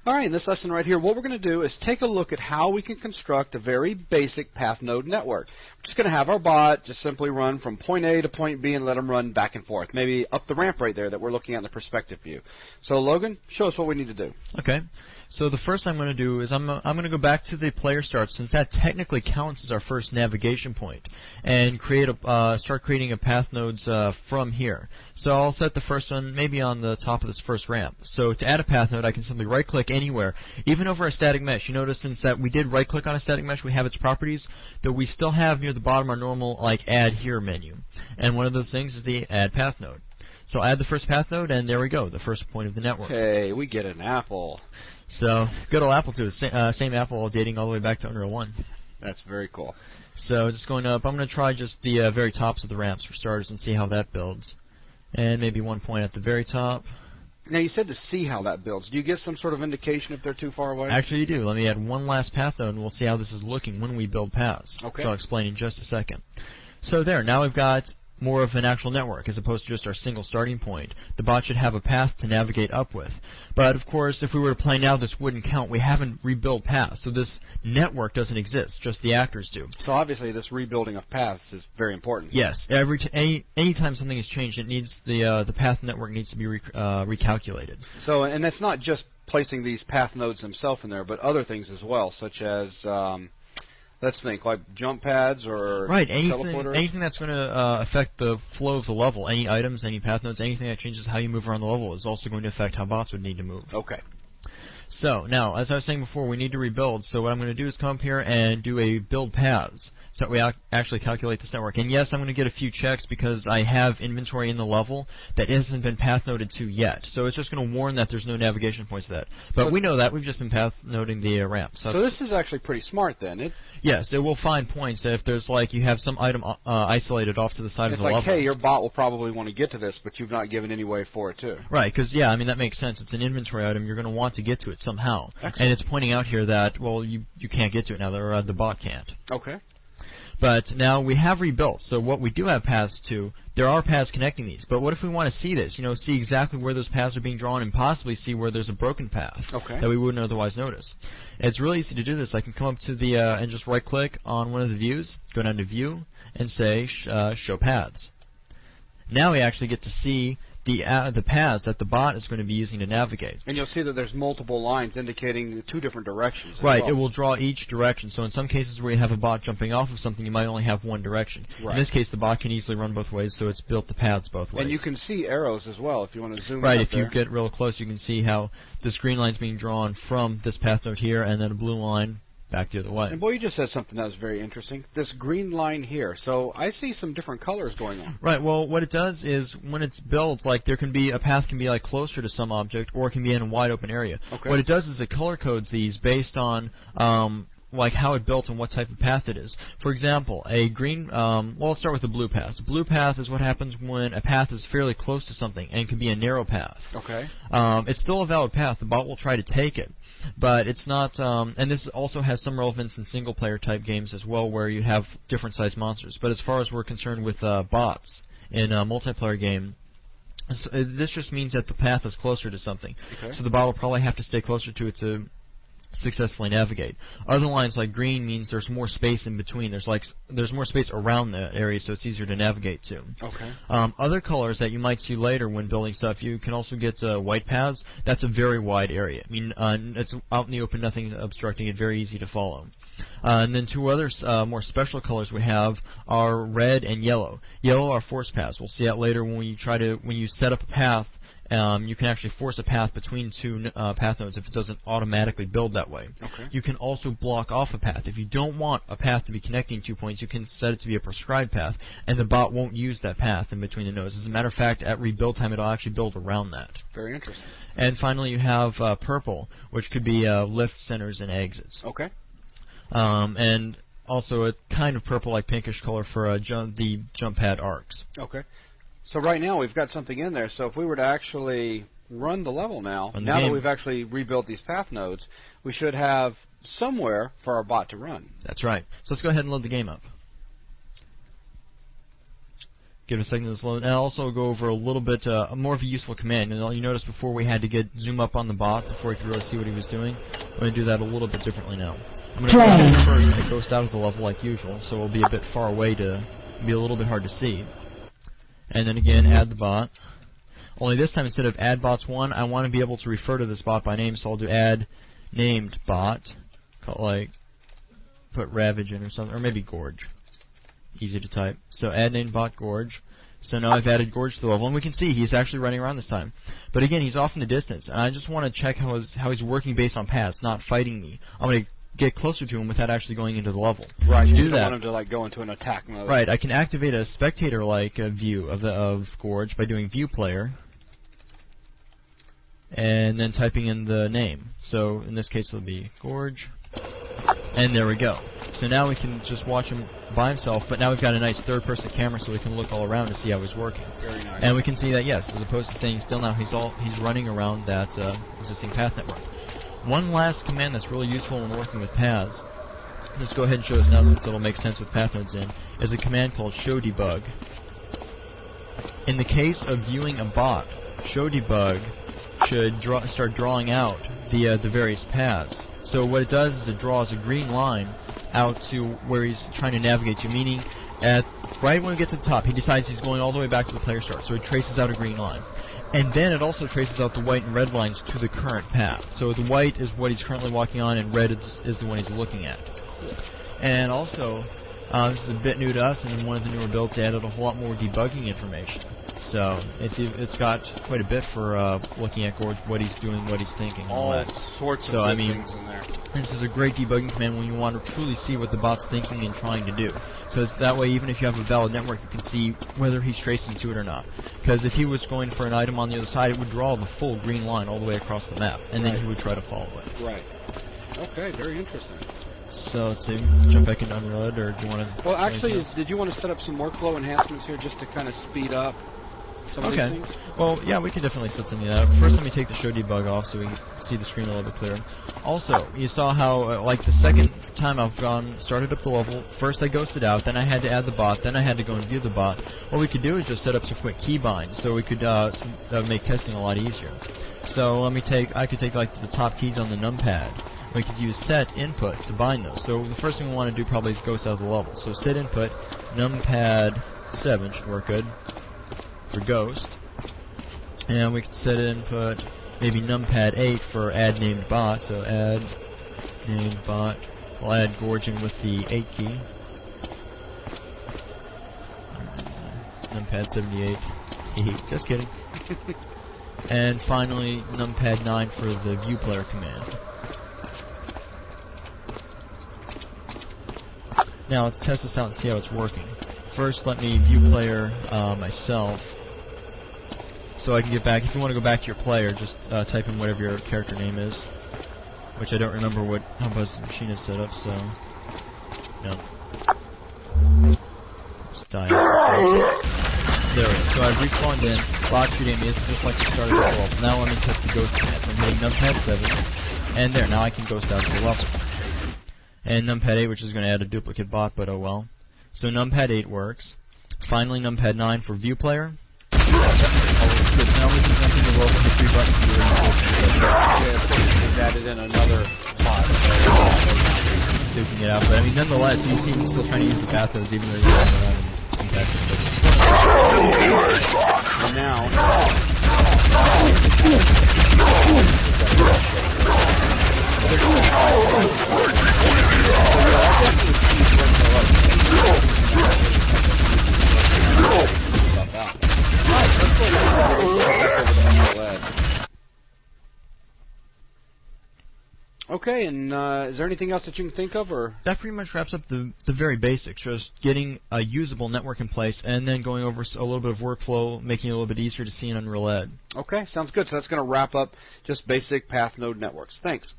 All right, in this lesson right here, what we're going to do is take a look at how we can construct a very basic path node network. We're just going to have our bot just simply run from point A to point B and let them run back and forth, maybe up the ramp right there that we're looking at in the perspective view. So, Logan, show us what we need to do. Okay. So the first thing I'm going to do is I'm going to go back to the player start, since that technically counts as our first navigation point, and start creating a path nodes from here. So I'll set the first one maybe on the top of this first ramp. So to add a path node, I can simply right-click anywhere, even over a static mesh. You notice since that we did right-click on a static mesh, we have its properties, that we still have near the bottom our normal Add Here menu. And one of those things is the Add Path Node. So I'll add the first path node, and there we go, the first point of the network. Hey, we get an apple. So, good old Apple, too. Same Apple dating all the way back to Unreal 1. That's very cool. So, just going up, I'm going to try just the very tops of the ramps for starters and see how that builds. And maybe one point at the very top. Now, you said to see how that builds. Do you get some sort of indication if they're too far away? Actually, you do. Let me add one last path node, and we'll see how this is looking when we build paths. Okay. So, I'll explain in just a second. So, there. Now we've got more of an actual network as opposed to just our single starting point. The bot should have a path to navigate up with. But, of course, if we were to play now, this wouldn't count. We haven't rebuilt paths, so this network doesn't exist. Just the actors do. So, obviously, this rebuilding of paths is very important. Yes. Anytime something is changed, it needs the path network needs to be recalculated. So, and that's not just placing these path nodes themselves in there, but other things as well, such as let's think, like jump pads or teleporters? Anything that's going to affect the flow of the level. Any items, any path nodes, anything that changes how you move around the level is also going to affect how bots would need to move. Okay. So, now, as I was saying before, we need to rebuild. So what I'm going to do is come up here and do a build paths, so that we actually calculate this network. And yes, I'm going to get a few checks because I have inventory in the level that hasn't been path noded to yet. So it's just going to warn that there's no navigation points to that. But we know that. We've just been path noding the ramp. So this is actually pretty smart then. Yes, it will find points if there's you have some item isolated off to the side of the level. It's like, hey, your bot will probably want to get to this, but you've not given any way for it to. Right, because, yeah, I mean, that makes sense. It's an inventory item. You're going to want to get to it somehow. Excellent. And it's pointing out here that, well, you can't get to it now, or the bot can't. Okay. But now we have rebuilt, so what we do have paths to, there are paths connecting these. But what if we want to see this, see exactly where those paths are being drawn and possibly see where there's a broken path that we wouldn't otherwise notice? It's really easy to do this. I can come up to the, and just right-click on one of the views, go down to View, and say Show Paths. Now we actually get to see the paths that the bot is going to be using to navigate. And you'll see that there's multiple lines indicating two different directions. Right, it will draw each direction. So in some cases where you have a bot jumping off of something, you might only have one direction. Right. In this case, the bot can easily run both ways, so it's built the paths both ways. And you can see arrows as well if you want to zoom in. Right, if you get real close, you can see how this green line is being drawn from this path node here, and then a blue line back the other way. And boy, you just said something that was very interesting. This green line here. So I see some different colors going on. Right. Well, what it does is when it's built, there can be a path can be closer to some object, or it can be in a wide open area. Okay. What it does is it color codes these based on how it built and what type of path it is. For example, a green, let's start with the blue path. A blue path is what happens when a path is fairly close to something and can be a narrow path. Okay. It's still a valid path. The bot will try to take it, but it's not, and this also has some relevance in single-player type games as well, where you have different sized monsters. But as far as we're concerned with bots in a multiplayer game, this just means that the path is closer to something. Okay. So the bot will probably have to stay closer to it to successfully navigate. Other lines like green means there's more space in between. There's more space around the area, so it's easier to navigate to. Okay. Other colors that you might see later when building stuff, you can also get white paths. That's a very wide area. I mean, it's out in the open, nothing obstructing it, very easy to follow. And then two other more special colors we have are red and yellow. Yellow are force paths. We'll see that later when you set up a path. You can actually force a path between two path nodes if it doesn't automatically build that way. Okay. You can also block off a path. If you don't want a path to be connecting 2 points, you can set it to be a prescribed path, and the bot won't use that path in between the nodes. As a matter of fact, at rebuild time, it'll actually build around that. Very interesting. And finally, you have purple, which could be lift, centers, and exits. Okay. And also a kind of purple-like pinkish color for the jump pad arcs. Okay. So right now we've got something in there. So if we were to actually run the level now that we've actually rebuilt these path nodes, we should have somewhere for our bot to run. That's right. So let's go ahead and load the game up. give it a second to load, and I'll also go over a little bit more of a useful command. And you notice before we had to get zoom up on the bot before we could really see what he was doing. I'm going to do that a little bit differently now. I'm going to go ahead first and ghost out of the level like usual, so it'll be a bit far away to be a little bit hard to see. And then again, add the bot. Only this time, instead of add bots 1, I want to be able to refer to this bot by name, so I'll do add named bot, put Ravage in or something, or maybe Gorge. Easy to type. So add named bot Gorge. So now I've added Gorge to the level, and we can see he's actually running around this time. But again, he's off in the distance, and I just want to check how he's working based on paths, not fighting me. I'm going to get closer to him without actually going into the level. Right, you do don't that. want him to like go into an attack mode. Right, I can activate a spectator-like view of Gorge by doing View Player, and then typing in the name. So in this case it'll be Gorge, and there we go. So now we can just watch him by himself, but now we've got a nice third-person camera so we can look all around to see how he's working. Very nice. And we can see that, yes, as opposed to staying still now, he's running around that existing path network. One last command that's really useful when working with paths, let's go ahead and show this now since it'll make sense with path nodes in, is a command called show debug. In the case of viewing a bot, show debug should start drawing out the various paths. So what it does is it draws a green line out to where he's trying to navigate to, meaning right when we get to the top, he decides he's going all the way back to the player start, so it traces out a green line. And then it also traces out the white and red lines to the current path. So the white is what he's currently walking on, and red is the one he's looking at. And also, this is a bit new to us, and in one of the newer builds they added a whole lot more debugging information. So it's got quite a bit for looking at Gorge, what he's doing, what he's thinking, all that. Sorts of good things in there. This is a great debugging command when you want to truly see what the bot's thinking and trying to do. So it's that way, even if you have a valid network, you can see whether he's tracing to it or not. Because if he was going for an item on the other side, it would draw the full green line all the way across the map, and then he would try to follow it. Right. Okay, very interesting. So let's see, jump back into UnrealED, or do you want to... Well, actually, did you want to set up some workflow enhancements here just to kind of speed up some of these things? Well, yeah, we could definitely set something like that. First, let me take the show debug off so we can see the screen a little bit clearer. Also, you saw how, like the second time I've started up the level, first I ghosted out, then I had to add the bot, then I had to go and view the bot. What we could do is just set up some quick keybinds so we could make testing a lot easier. So I could take like the top keys on the numpad. We could use set input to bind those. So the first thing we want to do probably is ghost out of the level. So set input, numpad 7 should work good for ghost. And we could set input maybe numpad 8 for add named bot. So add named bot. We'll add Gorge in with the 8 key. Numpad 78. Just kidding. And finally numpad 9 for the view player command. Now let's test this out and see how it's working. First, let me view player myself, so I can get back. If you want to go back to your player, just type in whatever your character name is, which I don't remember how Buzz's machine is set up. So no, just die. There we go. So I've respawned in. Bot shooting me. It's just like the start of the level. Now let me test the ghost command. So I'm hitting numpad 7, and there. Now I can ghost out to the level. And numpad 8, which is going to add a duplicate bot, but oh well. So numpad 8 works. Finally, numpad 9 for view player. Good. Now we can jump into the level with the 3 buttons. We've added in another bot. Duking it out, but I mean, nonetheless, you see him still trying to use the path nodes, even though he's running around and contesting. And now. Okay, and is there anything else that you can think of, or that pretty much wraps up the very basics, just getting a usable network in place, and then going over a little bit of workflow, making it a little bit easier to see in UnrealED. Okay, sounds good. So that's going to wrap up just basic path node networks. Thanks.